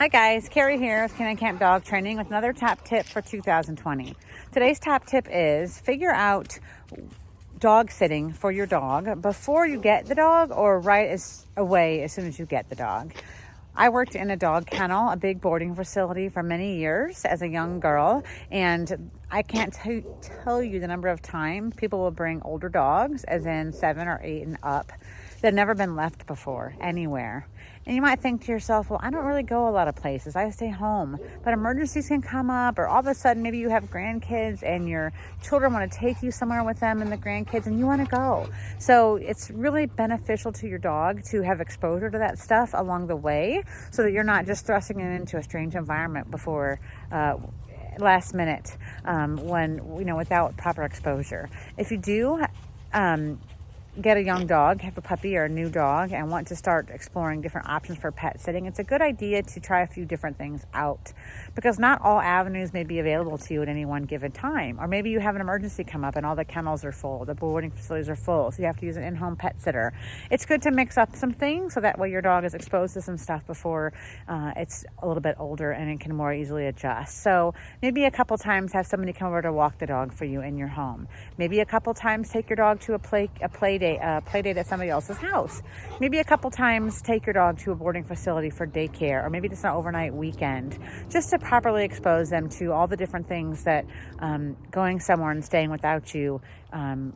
Hi guys, Carrie here with Canine Camp Dog Training with another top tip for 2020. Today's top tip is figure out dog sitting for your dog before you get the dog or away as soon as you get the dog. I worked in a dog kennel, a big boarding facility for many years as a young girl, and I can't tell you the number of times people will bring older dogs, as in 7 or 8 and up, that have never been left before anywhere. And you might think to yourself, well, I don't really go a lot of places. I stay home. But emergencies can come up, or all of a sudden maybe you have grandkids and your children want to take you somewhere with them and the grandkids and you want to go. So it's really beneficial to your dog to have exposure to that stuff along the way so that you're not just thrusting it into a strange environment before last minute without proper exposure. If you do get a young dog, have a puppy or a new dog, and want to start exploring different options for pet sitting, it's a good idea to try a few different things out, because not all avenues may be available to you at any one given time. Or maybe you have an emergency come up and all the kennels are full, the boarding facilities are full, so you have to use an in-home pet sitter. It's good to mix up some things so that way your dog is exposed to some stuff before it's a little bit older and it can more easily adjust. So maybe a couple times have somebody come over to walk the dog for you in your home. Maybe a couple times take your dog to a play date at somebody else's house. Maybe a couple times take your dog to a boarding facility for daycare, or maybe just an overnight weekend, just to properly expose them to all the different things that going somewhere and staying without you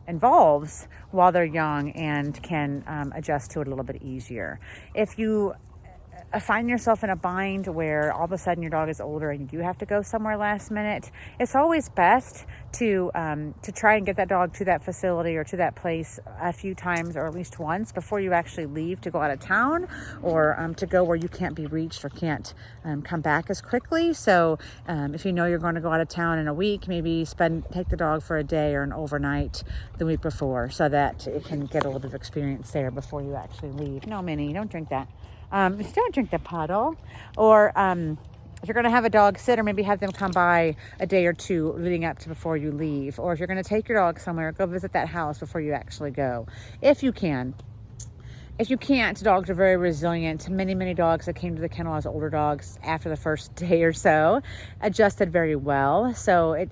involves while they're young, and can adjust to it a little bit easier. If you find yourself in a bind where all of a sudden your dog is older and you do have to go somewhere last minute, it's always best to try and get that dog to that facility or to that place a few times, or at least once, before you actually leave to go out of town, or to go where you can't be reached or can't come back as quickly. So if you know you're going to go out of town in a week, maybe take the dog for a day or an overnight the week before, so that it can get a little bit of experience there before you actually leave. No, Minnie, don't drink that. Don't drink the puddle. Or if you're going to have a dog sitter, maybe have them come by a day or two leading up to before you leave. Or if you're going to take your dog somewhere, go visit that house before you actually go, if you can. If you can't, dogs are very resilient. Many dogs that came to the kennel as older dogs after the first day or so adjusted very well. So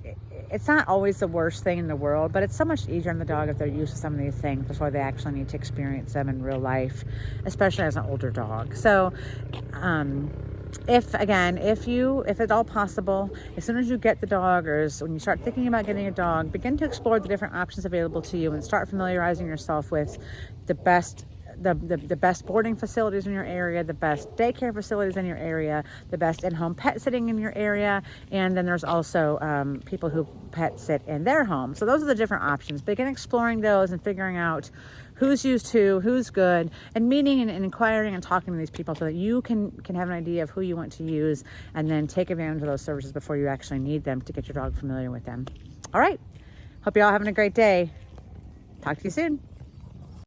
it's not always the worst thing in the world, but it's so much easier on the dog if they're used to some of these things before they actually need to experience them in real life, especially as an older dog. So if at all possible, as soon as you get the dog, or when you start thinking about getting a dog, begin to explore the different options available to you and start familiarizing yourself with the best boarding facilities in your area, the best daycare facilities in your area, the best in-home pet sitting in your area, and then there's also people who pet sit in their home. So those are the different options. Begin exploring those and figuring out who's used to, who's good, and meeting and inquiring and talking to these people so that you can have an idea of who you want to use, and then take advantage of those services before you actually need them to get your dog familiar with them. All right. Hope you're all having a great day. Talk to you soon.